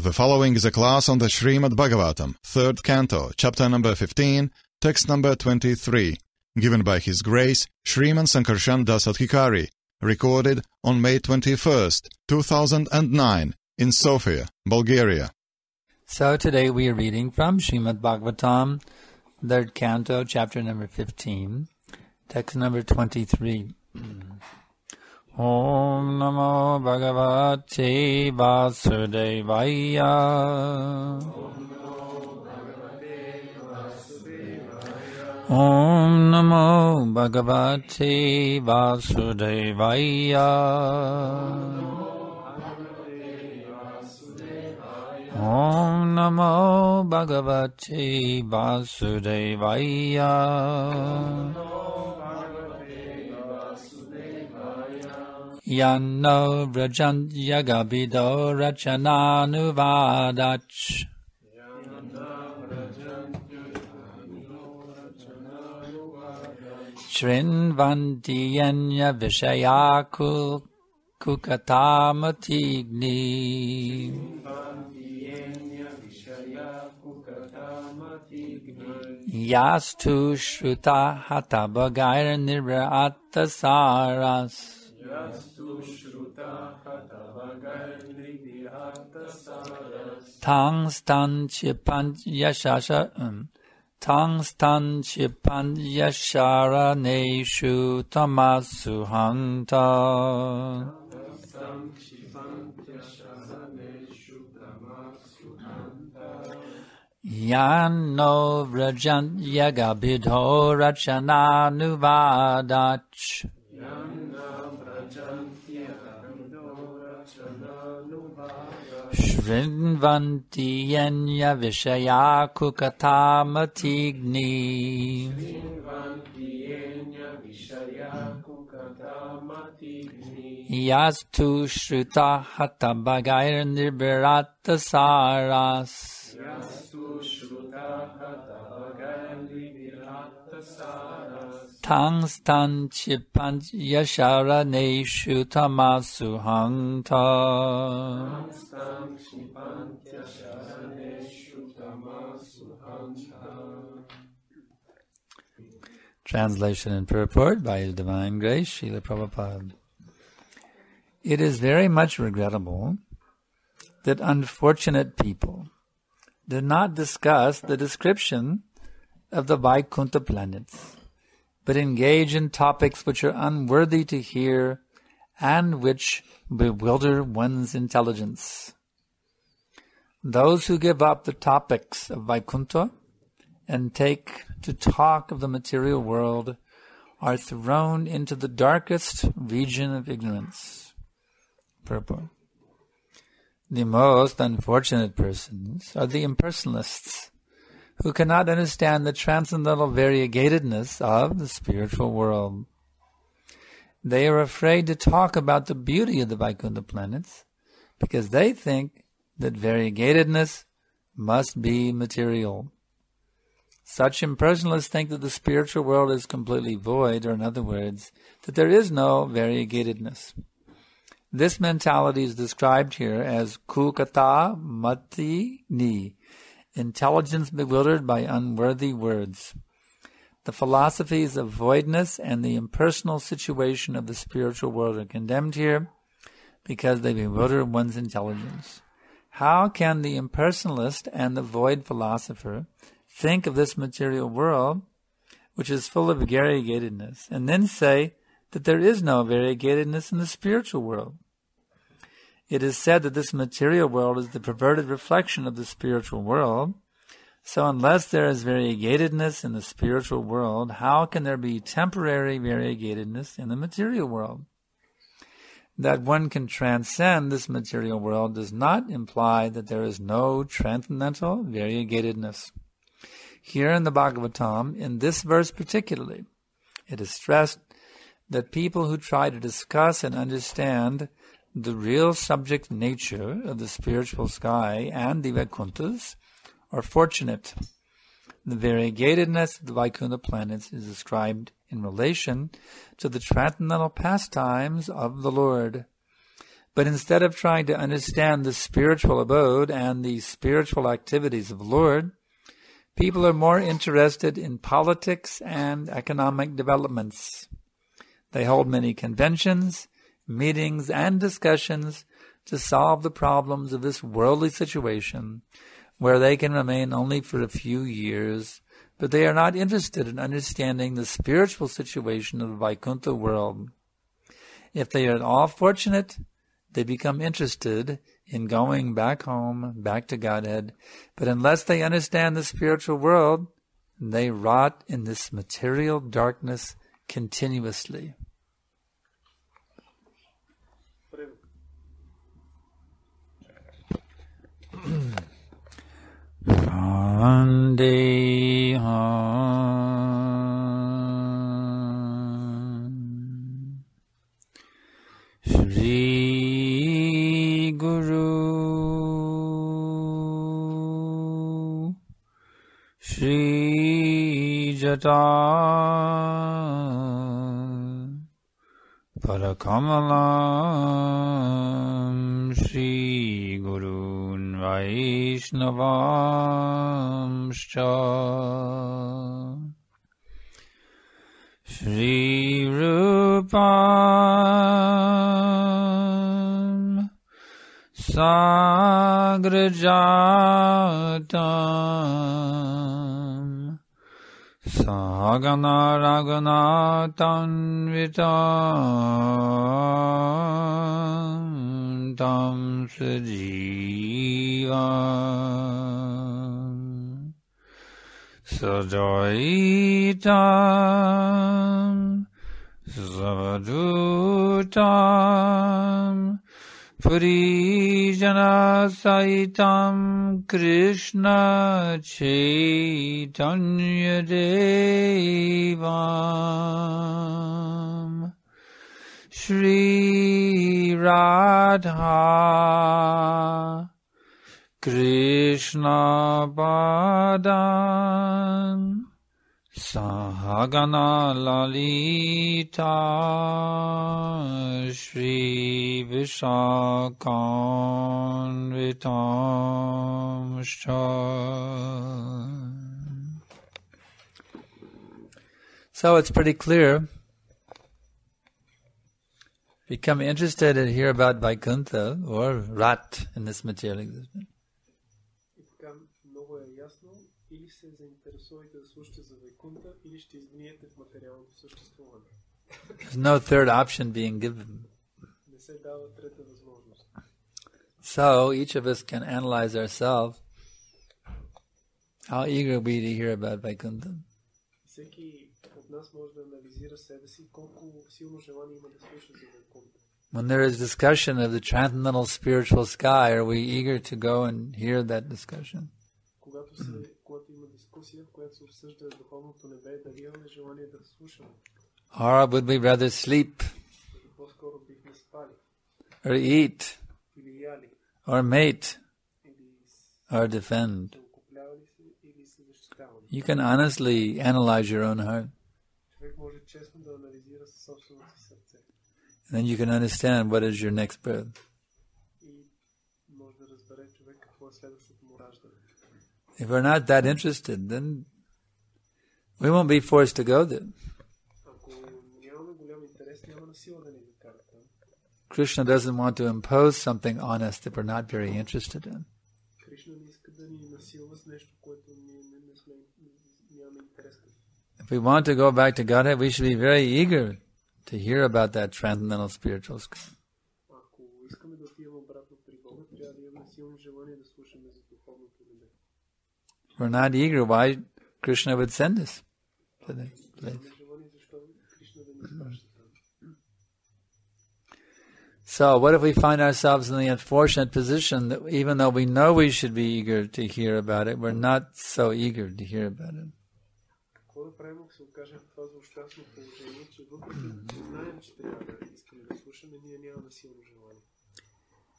The following is a class on the Srimad Bhagavatam, 3rd Canto, chapter number 15, text number 23, given by His Grace, Sriman Sankarshan Das Adhikari, recorded on May 21st, 2009, in Sofia, Bulgaria. So today we are reading from Srimad Bhagavatam, 3rd Canto, chapter number 15, text number 23. Om Namo Bhagavate Vasudevaya. Om Namo Bhagavate Vasudevaya. Om Namo Bhagavate Vasudevaya. Yanno Vrajant Yagabido Rachananuvadach. Shrinvanti Yenya Vishayaku Kukatamatigni. Yastu Shruta Hatabagair Nirata Saras. Tangstan Chipant Yashara Neshu Tamasu Hanta. Yanno Vrajant Yagabidho Rachana Nuvadach. Shrinvanti Yenya Vishayaku Katamatigni. Yastu Shruta Hatabagair Nirberata Saras. Tangstan Chipant Yashara Neshu Tamasu Hanta. Translation and purport by His Divine Grace, Srila Prabhupada. It is very much regrettable that unfortunate people do not discuss the description of the Vaikuntha planets, but engage in topics which are unworthy to hear and which bewilder one's intelligence. Those who give up the topics of Vaikuntha and take to talk of the material world are thrown into the darkest region of ignorance. Purport. The most unfortunate persons are the impersonalists, who cannot understand the transcendental variegatedness of the spiritual world. They are afraid to talk about the beauty of the Vaikuntha planets because they think that variegatedness must be material. Such impersonalists think that the spiritual world is completely void, or in other words, that there is no variegatedness. This mentality is described here as kukata mati ni, intelligence bewildered by unworthy words. The philosophies of voidness and the impersonal situation of the spiritual world are condemned here because they bewilder one's intelligence. How can the impersonalist and the void philosopher think of this material world, which is full of variegatedness, and then say that there is no variegatedness in the spiritual world? It is said that this material world is the perverted reflection of the spiritual world. So unless there is variegatedness in the spiritual world, how can there be temporary variegatedness in the material world? That one can transcend this material world does not imply that there is no transcendental variegatedness. Here in the Bhagavatam, in this verse particularly, it is stressed that people who try to discuss and understand the real subject nature of the spiritual sky and the Vaikunthas are fortunate. The variegatedness of the Vaikuntha planets is described in relation to the transcendental pastimes of the Lord. But instead of trying to understand the spiritual abode and the spiritual activities of the Lord, people are more interested in politics and economic developments. They hold many conventions, meetings, and discussions to solve the problems of this worldly situation, where they can remain only for a few years, but they are not interested in understanding the spiritual situation of the Vaikuntha world. If they are at all fortunate, they become interested in going back home, back to Godhead, but unless they understand the spiritual world, they rot in this material darkness continuously. Vandeham Shri Guru Shri Jata Parakamalam Shri Gurun Vaishnavamscha Shri Rupam Sagrajatam Sagana Raghunathanvitam Tam Sajivam Sadaitam Savadutam Purijana Saitam Krishna Chaitanya Devam Shri Radha Krishna Padan Sahagana Lalita Shri Vishakanvitamscha. So it's pretty clear. Become interested and hear about Vaikuntha or Rat in this material existence. Или се заинтересувате да слушате за Вайкунта, или ще изгниете в материалното съществуване. There's no third option being given. Не се дава трета възможност. So each of us can analyze ourselves how eager we to hear about Vaikuntha. Всеки от нас може да анализира себе си колко силно желание има да слуша за Вайкунта. When there is discussion of the transcendental spiritual sky, are we eager to go and hear that discussion? Когато има дискусия, в която се обсъжда духовното небе, дали имаме желание да слушаме? Or would we rather sleep? По-скоро бихме спали. Or eat? Или яли? Or mate? Или or defend? се окуплявали се, или се защитавали? You can honestly analyze your own heart. Човек може честно да анализира собственото си сърце. And then you can understand what is your next birth. И може да разбере човек какво е следващото му раждане. If we're not that interested, then we won't be forced to go there. Krishna doesn't want to impose something on us that we're not very interested in. If we want to go back to Godhead, we should be very eager to hear about that transcendental spiritual sky. If we're not eager, why Krishna would send us to that place? So, what if we find ourselves in the unfortunate position that even though we know we should be eager to hear about it, we're not so eager to hear about it?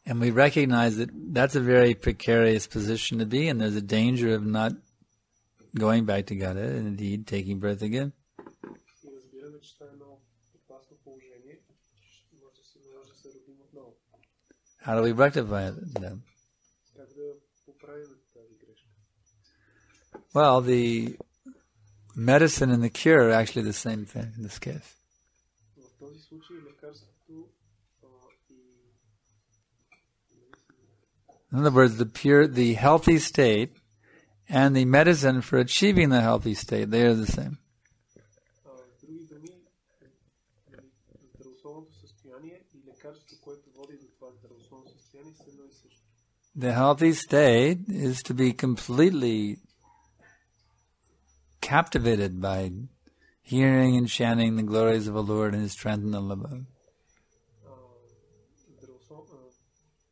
And we recognize that that's a very precarious position to be in. There's a danger of not going back to Godhead and indeed taking birth again. How do we rectify it then? Как да поправим тази грешка? Well, the medicine and the cure are actually the same thing in this case. В този случай лекарството и In other words, the healthy state and the medicine for achieving the healthy state, they are the same. С други думи, здравословното състояние и лекарството, което води до това здравословно състояние, са едно и също. The healthy state is to be completely captivated by hearing and chanting the glories of the Lord and His transcendental abode.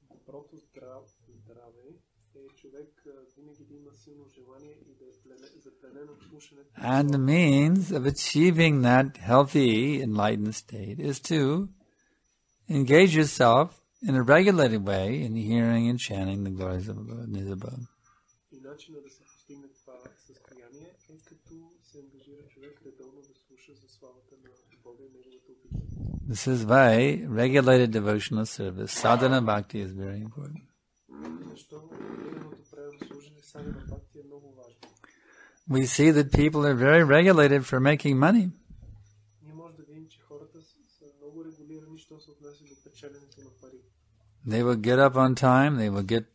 Доброто здраве е човек винаги да има силно желание и да е запленен от слушането. And the means of achieving that healthy, enlightened state is to engage yourself in a regulated way in hearing and chanting the glories of the Lord and His abode. И начинът да се постигне това състояние е като се ангажира човек редовно да слуша за славата на Бога и Неговата обича. This is why regulated devotional service, sadhana bhakti, is very important. Защо регулираното правилно служене садхана бхакти е много важно. We see that people are very regulated for making money. Ние може да видим, че хората са много регулирани, що се отнася до печеленето на пари. They will get up on time, they will get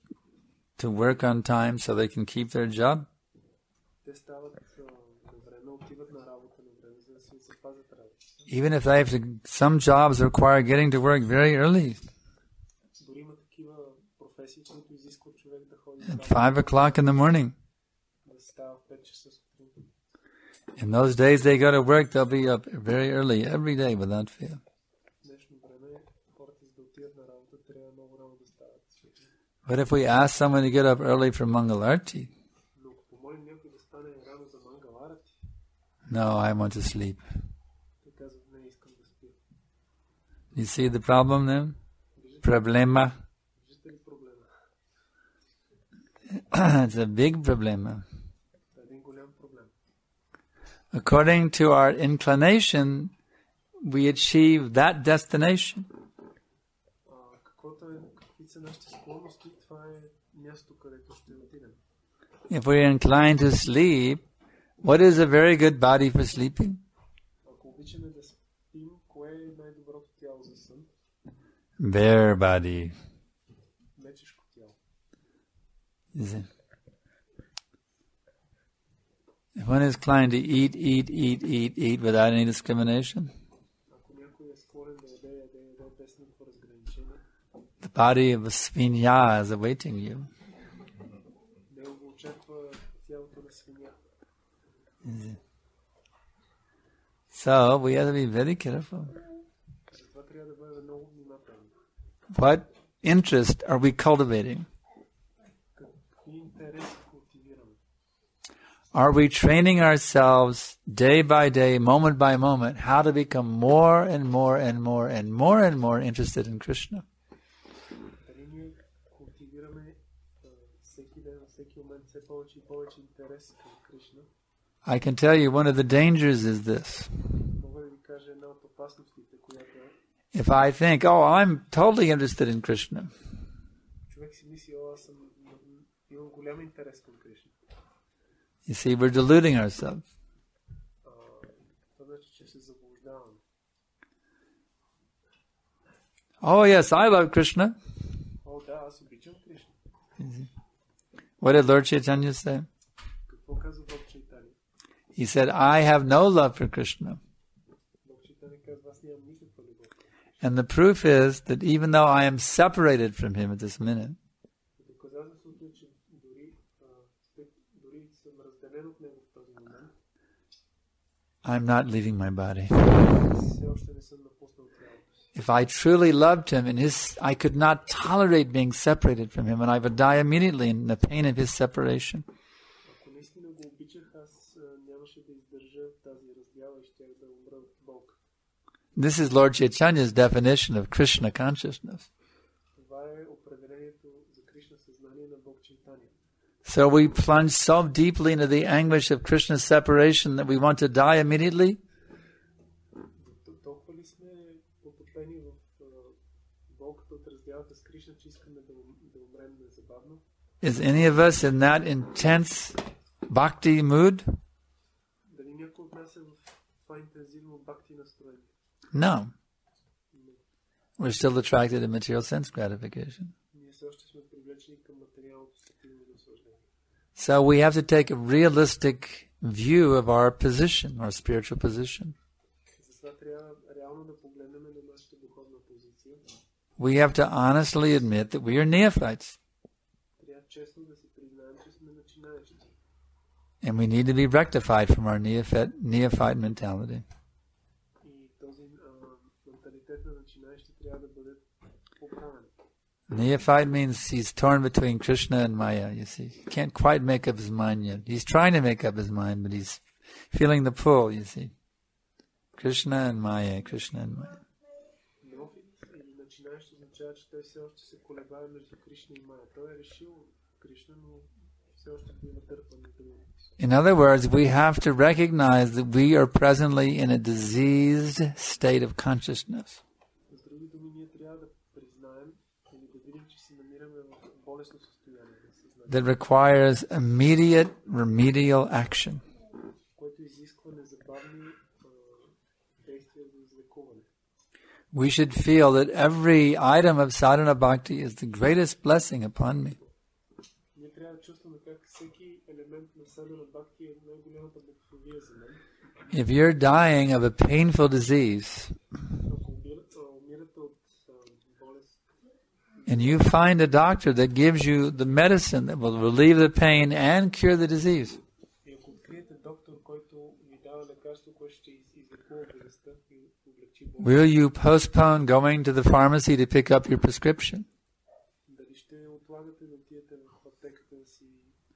to work on time so they can keep their job. Те стават на време, отиват на работа на време, за да си запазят работа. Even if they have to, some jobs require getting to work very early, Дори има такива професии, които изискват човек да ходи at 5 o'clock in the morning. да става в 5 часа сутринта. In those days they go to work, they'll be up very early every day without fail. В днешно време хората, за да отидат на работа, трябва много рано да стават. But if we ask someone to get up early for Mangalarti, Но ако помолим някой да стане рано за мангаларати, no, I want to sleep. те казват, не искам да спя. You see the problem then? Problema. Виждате ли проблема? It's a big problema. Това е един голям проблем. According to our inclination, we achieve that destination. Какви са нашите склонности, това е място, където ще отидем. If we're inclined to sleep, what is a very good body for sleeping? Ако обичаме да спим, кое е най-доброто тяло за сън? Bare body. Мечешко тяло. Is it? If one is inclined to eat without any discrimination, Ако някой е склонен да яде без никакво разграничение, the body of a svinya is awaiting you. него го очаква тялото на свиня. So we have to be very careful. Затова трябва да бъдем много внимателни. What interest are we cultivating? Какви интереси култивираме? Are we training ourselves day by day, moment by moment, how to become more and more and more and more and more interested in Krishna? Дали ние култивираме всеки ден, всеки момент все повече и повече интерес към Кришна? I can tell you one of the dangers is this. Мога да ви кажа една от опасностите, която е, If I think, oh, I'm totally interested in Krishna, човек си мисли, аз имам голям интерес към Кришна. you see, we're deluding ourselves. Това значи, че се заблуждаваме. Oh, yes, I love Krishna. О, да, аз обичам Кришна. What did Lord Chaitanya say? Какво казва Бог Чайтани? He said, I have no love for Krishna. Бог Чайтани казва, аз нямам никаква любов. And the proof is that even though I am separated from him at this minute, Доказателството е, че дори съм разделен от него в този момент, I'm not leaving my body. все още не съм напуснал тялото си. If I truly loved him, I could not tolerate being separated from him, and I would die immediately in the pain of his separation. Ако наистина го обичах, аз нямаше да издържа тази раздяла и щях да умра от болка. This is Lord Chaitanya's definition of Krishna consciousness. Това е определението за Кришна съзнание на Бог Чайтани. So we plunge so deeply into the anguish of Krishna's separation that we want to die immediately. Толкова ли сме потопени в болката от раздялата с Кришна, Кришна, че искаме да умрем незабавно? Is any of us in that intense bhakti mood? Дали някой от нас е в това интензивно бхакти настроение? No. We're still attracted to material sense gratification. Ние все още сме привлечени към материалното стативно наслаждение. So we have to take a realistic view of our position, our spiritual position. Затова трябва реално да погледнем на нашата духовна позиция. We have to honestly admit that we are neophytes. Трябва честно да си признаем, че сме начинаещи. And we need to be rectified from our neophyte mentality. И този менталитет на начинаещи трябва да бъде поправен. Neophyte means he's torn between Krishna and Maya, you see. He can't quite make up his mind yet. He's trying to make up his mind, but he's feeling the pull, you see. Krishna and Maya, Krishna and Maya. Неофит или начинаещ означава, че той все още се колебае между Кришна и Мая. Той е решил Кришна, но все още бива търпан на другото. In other words, we have to recognize that we are presently in a diseased state of consciousness. С други думи, ние трябва да признаем или да видим, че се намираме в болестно състояние на съзнание, That requires immediate remedial action. което изисква незабавни действия за излекуване. We should feel that every item of sadhana bhakti is the greatest blessing upon me. Ние трябва да чувстваме как всеки елемент на садхана бхакти е най-голямата благословие за мен. If you're dying of a painful disease Ако умирате от болест and you find a doctor that gives you the medicine that will relieve the pain and cure the disease, и ако откриете доктор, който ви дава лекарство, което ще излекува болестта и облегчи болестта, will you postpone going to the pharmacy to pick up your prescription? дали ще отлагате да отидете в аптеката да си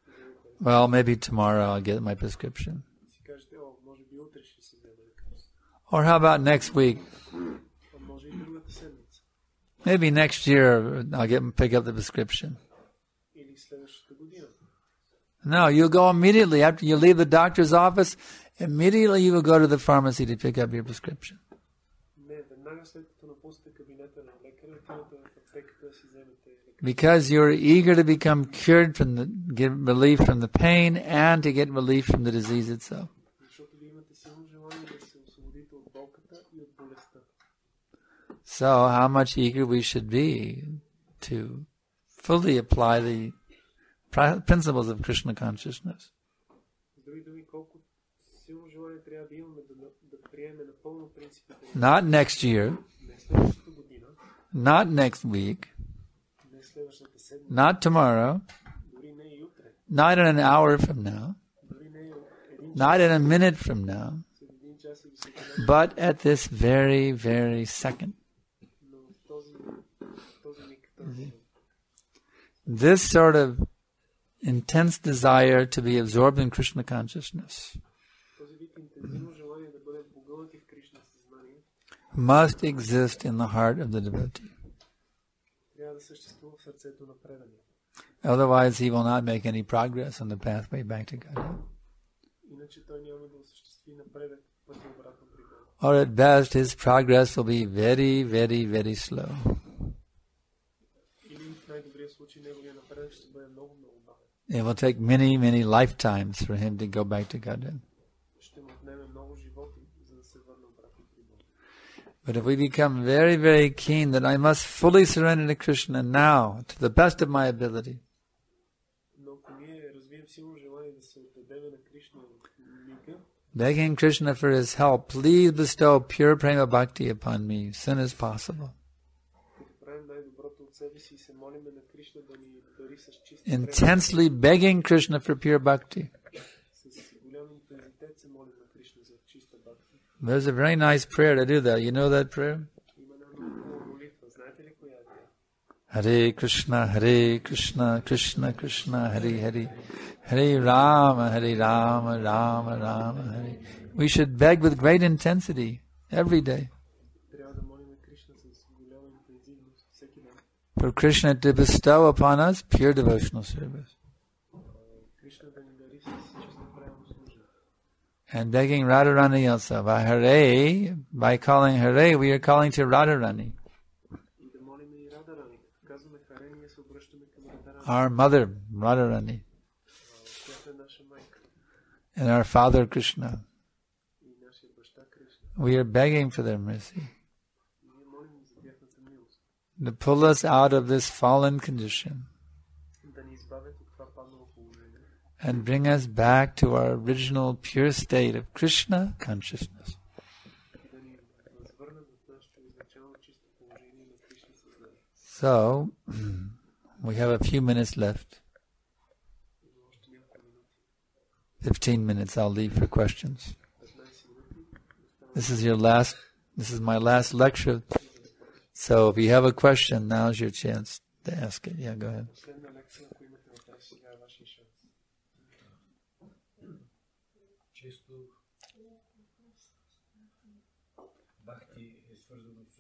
вземете? Well, maybe tomorrow I'll get my prescription. Си кажете, може би утре ще си взема лекарство. Or how about next week? А може и другата седмица. Maybe next year I'll pick up the prescription. Или следващата година. No, you go immediately after you leave the doctor's office. Immediately you will go to the pharmacy to pick up your prescription. Не, веднага след като напуснете кабинета на лекаря, отивате в аптеката да си вземете лекарство. Because you're eager to become cured get relief from the pain and to get relief from the disease itself. Защото ви имате силно желание да се освободите от болката и от болестта. So how much eager we should be to fully apply the principles of Krishna consciousness. С други думи, колко силно желание трябва да имаме да приемем напълно принципите. Not next year, Не следващата година, not next week, не следващата седмица, not tomorrow, дори не и утре, not in an hour from now, дори не и един not in a minute from now, след един час или след една, but at this very, very second. но в този миг, този This sort of intense desire to be absorbed in Krishna consciousness вид интензивно желание да бъдем погълнати в Кришна съзнание must exist in the heart of the devotee. трябва да съществува в сърцето на предания. Otherwise, he will not make any progress on the pathway back to Godhead. Иначе той няма да осъществи напредък пътя обратно при Бога. Or at best, his progress will be very, very, very slow. Или в най-добрия случай неговия напредък ще бъде много, много бавен. It will take many, many lifetimes for him to go back to Godhead. Ще му отнеме много животи, за да се върне обратно при Бога. But if we become very, very keen that I must fully surrender to Krishna now, to the best of my ability, Но ако ние развием силно желание да се отдадем на Кришна в мига, begging Krishna for his help, please bestow pure prema bhakti upon me as soon as possible. като правим най-доброто от себе си и се молиме на Кришна да ни дари с чиста Intensely begging Krishna for pure bhakti. с голям интензитет се молим на Кришна за чиста бхакти. There's a very nice prayer to do that. You know that prayer? Има една много хубава молитва. Знаете ли коя е тя? Hare Krishna, Krishna Krishna, Hare Hare, Hare Rama, Rama Rama, Hare. We should beg with great intensity every day Трябва да молим на Кришна с голяма интензивност всеки ден. for Krishna to bestow upon us pure devotional service. Кришна да ни дари с чиста правилно служение. And begging Radharani also. By calling Hare, we are calling to Radharani. И да молим и Радарани. Като казваме our mother, Radharani, Тя е наша майка. and our father Krishna. И нашия баща Кришна. We are begging for their mercy Ние молим за тяхната милост. to pull us out of this fallen condition Да ни избавят от това паднало положение. and bring us back to our original pure state of Krishna consciousness. И да ни възвърнат в нашето изначално чисто положение на Кришна съзнание. So, we have a few minutes left. Има още няколко минути. 15 minutes I'll leave for questions. 15 минути. This is my last lecture. So if you have a question, now's your chance to ask it. Yeah, go ahead. Последна лекция, ако имате въпрос, сега е вашия шанс. Често бхакти е свързано с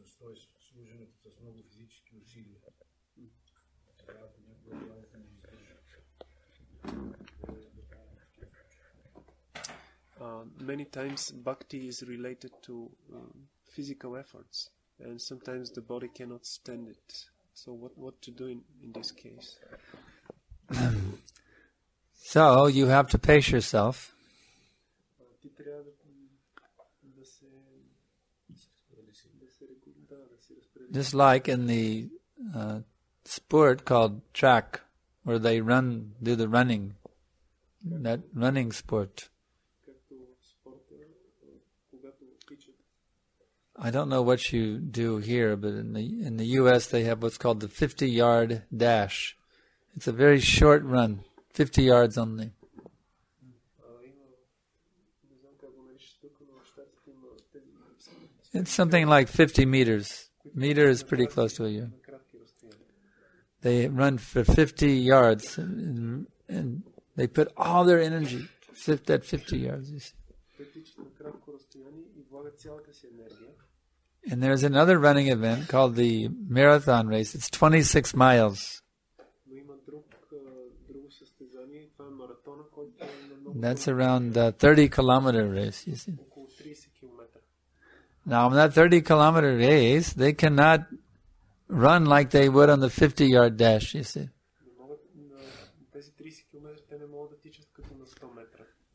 служенето с много физически усилия. Трябва понякога да не издържа. Many times bhakti is related to physical efforts, and sometimes the body cannot stand it. So what to do in this case? So you have to pace yourself. Ти трябва да се Just like in the sport called track, where they do the running, that running sport. I don't know what you do here, but in the U.S. they have what's called the 50-yard dash. It's a very short run, 50 yards only. It's something like 50 meters. Meter is pretty close to a year. They run for 50 yards, and they put all their energy at 50 yards. You see. And there's another running event called the marathon race. It's 26 miles. That's around a 30-kilometer race, you see. Now, in that 30-kilometer race, they cannot run like they would on the 50-yard dash, you see.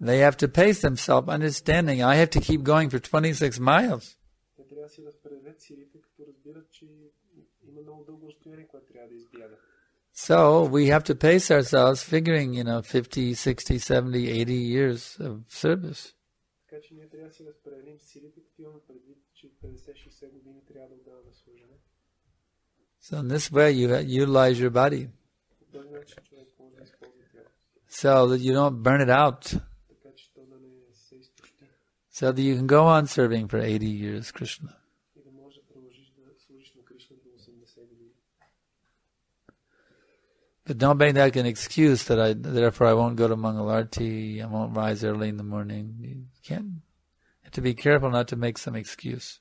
They have to pace themselves, understanding, I have to keep going for 26 miles. So, we have to pace ourselves, figuring, 50, 60, 70, 80 years of service. So in this way, you utilize your body so that you don't burn it out, so that you can go on serving for 80 years Krishna. But don't make that an excuse that therefore I won't go to Mangalarti, I won't rise early in the morning. You can't. You have to be careful not to make some excuse.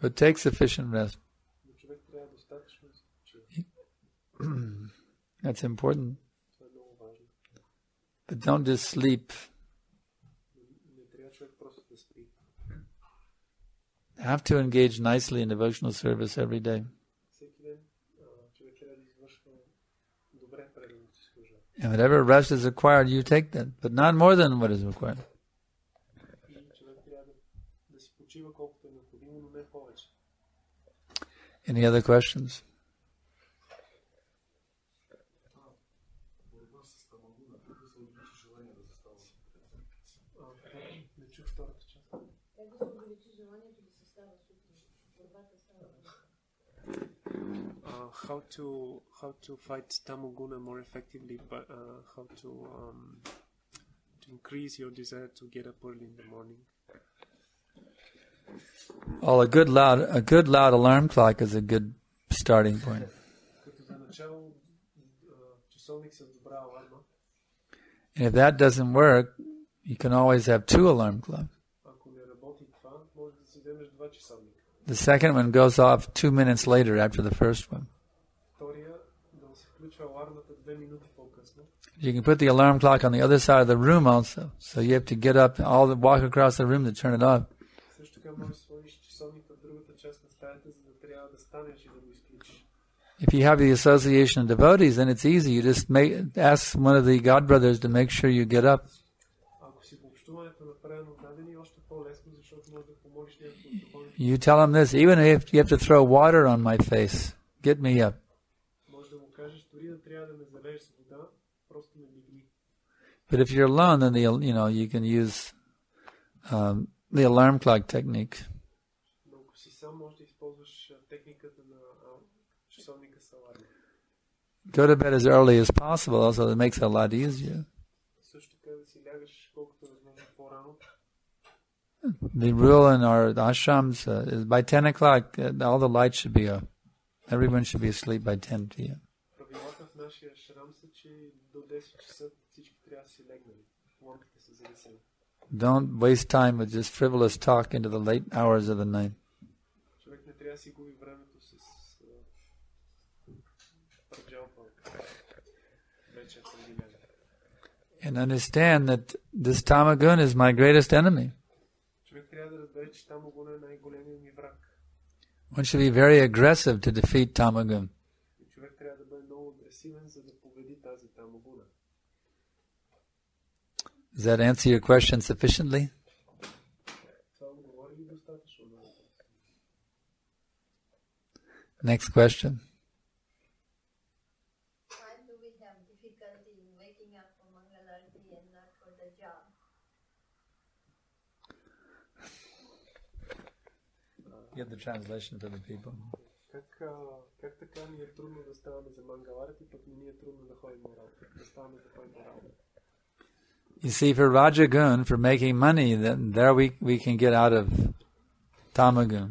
But take sufficient rest. That's important. But don't just sleep. Have to engage nicely in devotional service every day. And whatever rest is required, you take that, but not more than what is required. Any other questions? How to fight tamoguna more effectively, but how to increase your desire to get up early in the morning. Well, a good loud alarm clock is a good starting point. And if that doesn't work, you can always have 2 alarm clocks. The second one goes off 2 minutes later after the first one. You can put the alarm clock on the other side of the room also. So you have to get up, walk across the room to turn it off. така можеш да сложиш часовника в другата част на стаята, за да трябва да станеш и да го изключиш. If you have the association of devotees, then it's easy. You just ask one of the God brothers to make sure you get up. Ако си по общуването направено дадени, още по-лесно, защото може да помолиш някакво от духовните. You tell them this, even if you have to throw water on my face, get me up. Може да му кажеш, дори да трябва да ме залееш с вода, просто ме дигни. But if you're alone, then you can use the alarm clock technique. Но ако си сам, може да използваш техниката на часовника с аларма. Go to bed as early as possible, also it makes it a lot easier. Също така да си лягаш колкото възможно по-рано. The rule in our ashrams is by 10 o'clock, all the lights should be up. Everyone should be asleep by 10 p.m. Правилата в нашия шрам са, че до 10 часа всички трябва да си легнали. Лампите са загасени. Don't waste time with just frivolous talk into the late hours of the night. Човек не трябва да си губи времето с пърджалпа вечер преди мен. And understand that this tamagun is my greatest enemy. Човек трябва да разбере, че тамагуна е най-големият ми враг. One should be very aggressive to defeat tamagun. И човек трябва да бъде много агресивен, за да победи тази тамагуна. Does that answer your question sufficiently? Това отговори ли достатъчно на въпроса? Next question. Why do we have difficulty in waking up for Mangalarti and not for the job? Give the translation for the people. Как така ни е трудно да ставаме за Мангаларти, пък не ни е трудно да ходим на работа, да ставаме да ходим на работа? You see, for Rajagun, for making money, then there we can get out of Tamagun.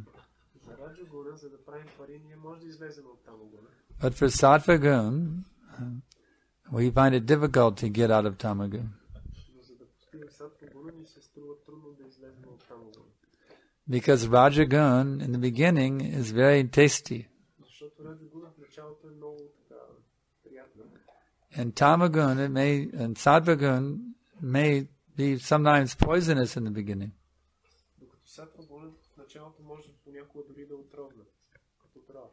За Раджагуна, за да правим пари, ние може да излезем от Тамагуна. But for Sattvagun, we find it difficult to get out of Tamagun. Но за да постигнем Саттвагуна, ни се струва трудно да излезем от Тамагуна. Because Rajagun, in the beginning, is very tasty. Защото Раджагуна в началото е много така приятно. And Tamagun, and Sattvagun may be sometimes poisonous in the beginning. Докато Саттвагуна в началото може понякога дори да отровна, като отрова.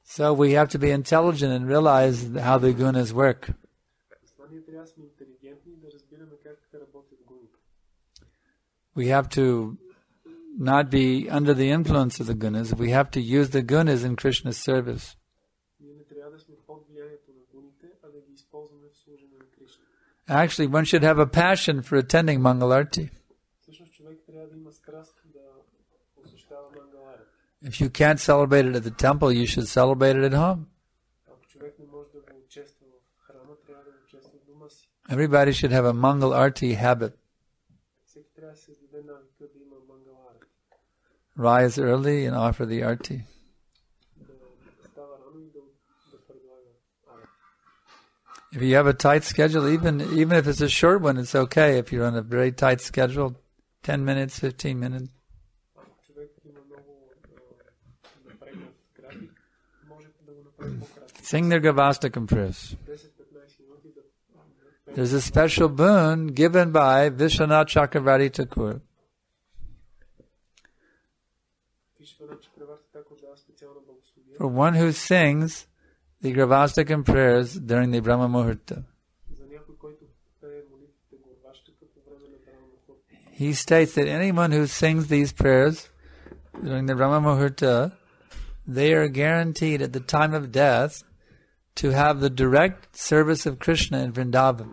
So we have to be intelligent and realize how the gunas work. Затова ние трябва да сме интелигентни и да разбираме как работят гуните. We have to not be under the influence of the gunas. We have to use the gunas in Krishna's service. Ние не трябва да сме под влиянието на гуните, а да ги използваме в служене на Кришна. Actually, one should have a passion for attending Mangalarti. Всъщност човек трябва да има страст да посещава Мангаларти. If you can't celebrate it at the temple, you should celebrate it at home. Ако човек не може да го чества в храма, трябва да го чества в дома си. Everybody should have a Mangalarti habit. Всеки трябва да се създаде навика да има Мангаларти. Rise early and offer the arti. Да става рано и да предлага арати. If you have a tight schedule, even if it's a short one, it's okay. If you're on a very tight schedule, 10 minutes, 15 minutes. Ако човек има много напрегнат график, може да го направи по-кратко. Sing their Gavastakam prayers. 10-15 минути да There's a special boon given by Vishwanath Chakravarti Thakur. For one who sings the Gravastakam prayers during the Brahma Muhurta. He states that anyone who sings these prayers during the Brahma Muhurta, they are guaranteed at the time of death to have the direct service of Krishna in Vrindavan.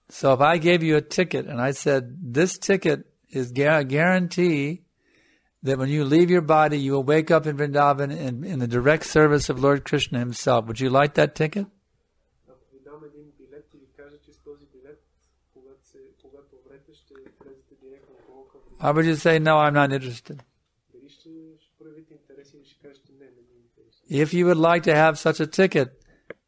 So if I gave you a ticket and I said, this ticket is a guarantee that when you leave your body, you will wake up in Vrindavan in the direct service of Lord Krishna himself. Would you like that ticket? Or would you say, no, I'm not interested? If you would like to have such a ticket,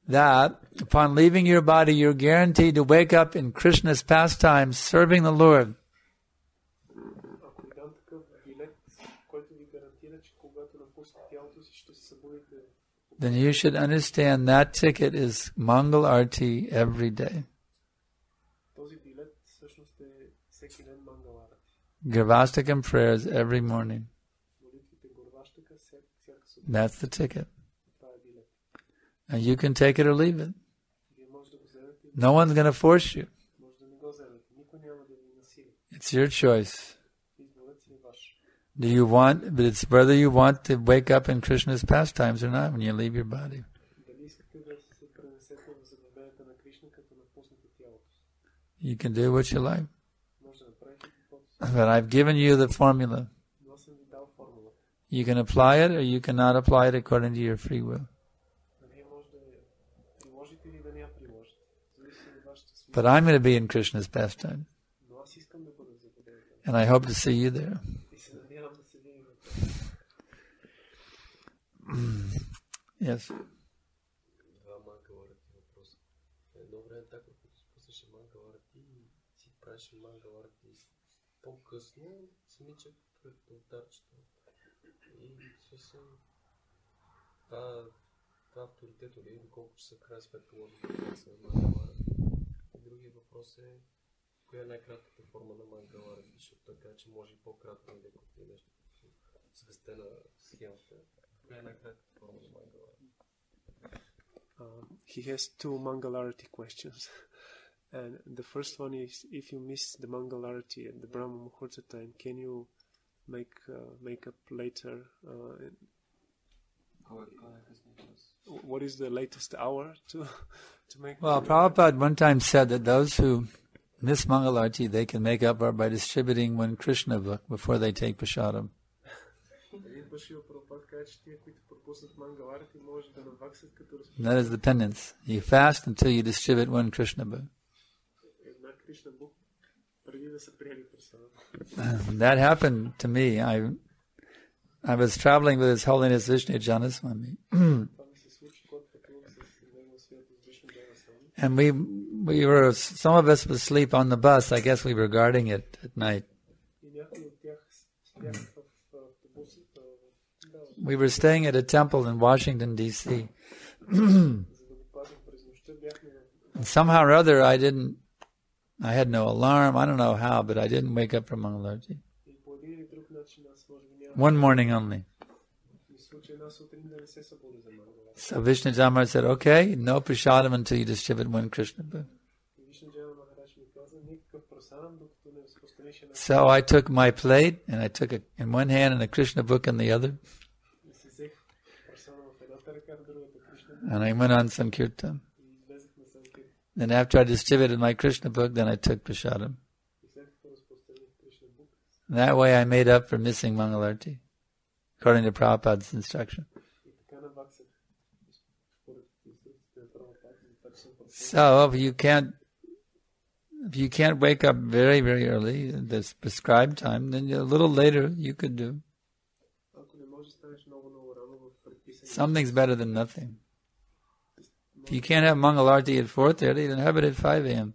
that upon leaving your body, you're guaranteed to wake up in Krishna's pastimes, serving the Lord. then you should understand that ticket is Mangal Arti every day. Този билет всъщност е всеки ден Мангал Арати. Gurvastakam prayers every morning. Молитвите Гурваштака всяка сутрин. That's the ticket. Това е билет. And you can take it or leave it. Вие може да го вземете. No one's going to force you. Може да не го вземете. Никой няма да ви насили. It's your choice. Изборът си е ваш. Do you want, but it's whether you want to wake up in Krishna's pastimes or not when you leave your body. Дали искате да се пренесете в забавенията на Кришна, като напуснете тялото си? You can do what you like. Може да направите каквото си. But I've given you the formula. Но аз съм ви дал формула. You can apply it or you cannot apply it according to your free will. Вие може да я приложите или да не я приложите. Зависи от вашата свобода. But I'm going to be in Krishna's pastime. Но аз искам да бъда в забавенията. And I hope to see you there. И се надявам да се видим. Yes. Това Мангал-арати въпрос. Едно време така, като спусеше Мангал-арати и си правеше Мангал-арати по-късно, самичък пред алтарчето. И всъщност това авторитето ли, доколко ще се края след положението на Мангал-арати. Другия въпрос е коя е най-кратката форма на Мангал-арати, защото така, че може и по-кратко да е нещо свестена схемата. Коя е най-кратката форма на Мангал-арати? He has two Mangalarati questions. And the first one is, if you miss the Mangalarati at the Brahma Muhurta time, can you make up later? What is the latest hour to make? Well, Prabhupada one time said that those who miss Mangalarti, they can make up by distributing one Krishna book before they take Prashadam. That is the penance. You fast until you distribute one Krishna book. That happened to me. I was traveling with His Holiness Vishnu Janaswami. And we were, some of us would sleep on the bus. I guess we were guarding it at night. We were staying at a temple in Washington, D.C. And somehow or other, I had no alarm. I don't know how, but I didn't wake up from Mangalarti. One morning only. So Vishnu Jamar said, okay, no prashadam until you distribute one Krishna book. So I took my plate, and I took it in one hand and a Krishna book in the other. And I went on Sankirtan. Then after I distributed my Krishna book, then I took prashadam. That way I made up for missing Mangalarti, according to Prabhupada's instruction. So if you can't wake up very, very early, this prescribed time, then a little later you could do. Something's better than nothing. If you can't have Mangalarti at 4:30, then have it at 5 a.m.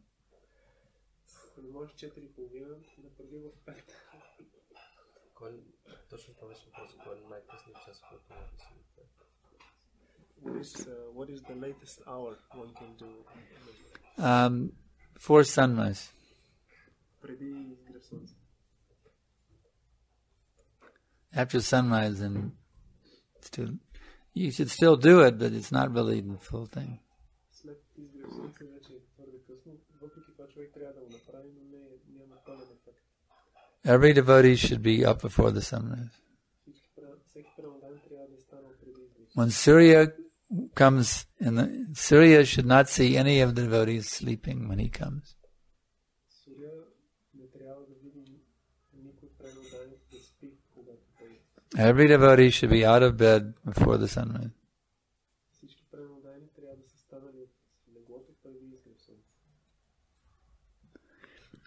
What is the latest hour one can do? Before sunrise. After sunrise, and you should still do it, but it's not really the full thing. Every devotee should be up before the sunrise. When Surya comes, Surya should not see any of the devotees sleeping when he comes. Every devotee should be out of bed before the sunrise.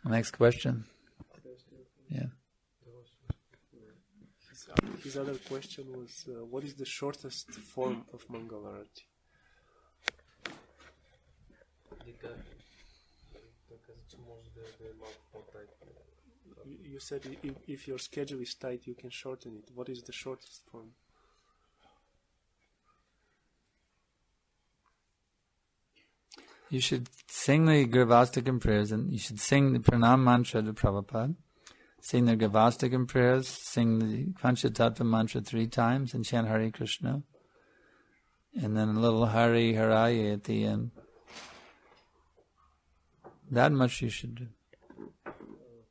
Next question. Yeah. His other question was, what is the shortest form of Mangalarati? You said if your schedule is tight, you can shorten it. What is the shortest form? you should sing the Gravastikam prayers, and you should sing the Pranam mantra to Prabhupada. Sing the Gravastikam prayers, sing the Panchatattva mantra 3 times, and chant Hare Krishna. And then a little Hare Haraye at the end. That much you should do.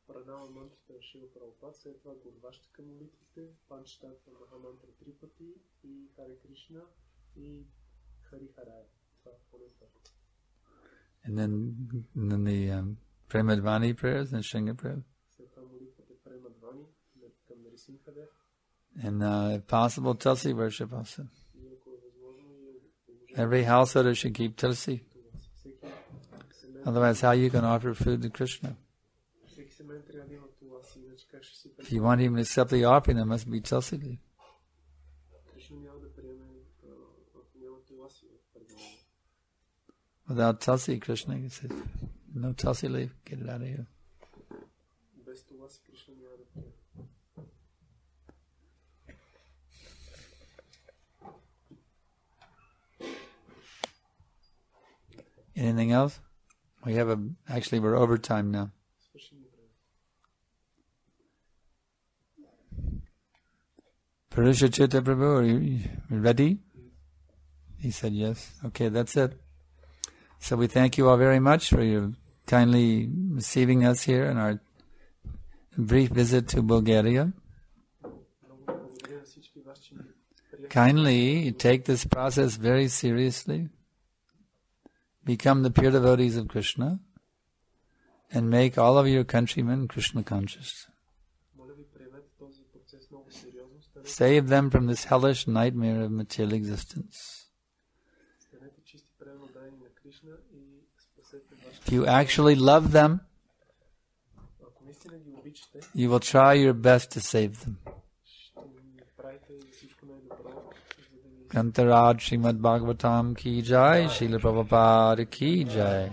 Пранама мантрата на Шила Прабхупад, след това Гурваштика молитвите, Панчататва Махамантра 3 пъти и Харе Кришна и Хари Харая. Това поне това. And then the Premadvani prayers and Shringa prayers. След това молитвате Премадвани към Нарисимхадев. And if possible, Tulsi worship also. И ако е възможно и Every householder should keep Tulsi. Otherwise, how you can offer food to Krishna? всеки семейн трябва да има Туласи, иначе как ще си If you want him to accept the offering, there must be Tulsi leaf. Кришна няма да приеме, ако няма Туласи в предаване. Without Tulsi, Krishna says, no Tulsi leaf, get it out of here. Без Туласи Кришна няма да приеме. Anything else? We have actually we're over time now. Purusha Chitta Prabhu, are you ready? He said yes. Okay, that's it. So we thank you all very much for your kindly receiving us here in our brief visit to Bulgaria. Kindly take this process very seriously. Become the pure devotees of Krishna and make all of your countrymen Krishna conscious. Save them from this hellish nightmare of material existence. If you actually love them, you will try your best to save them. Kantaraj Srimad Bhagavatam ki jai, Srila Prabhupada ki jai.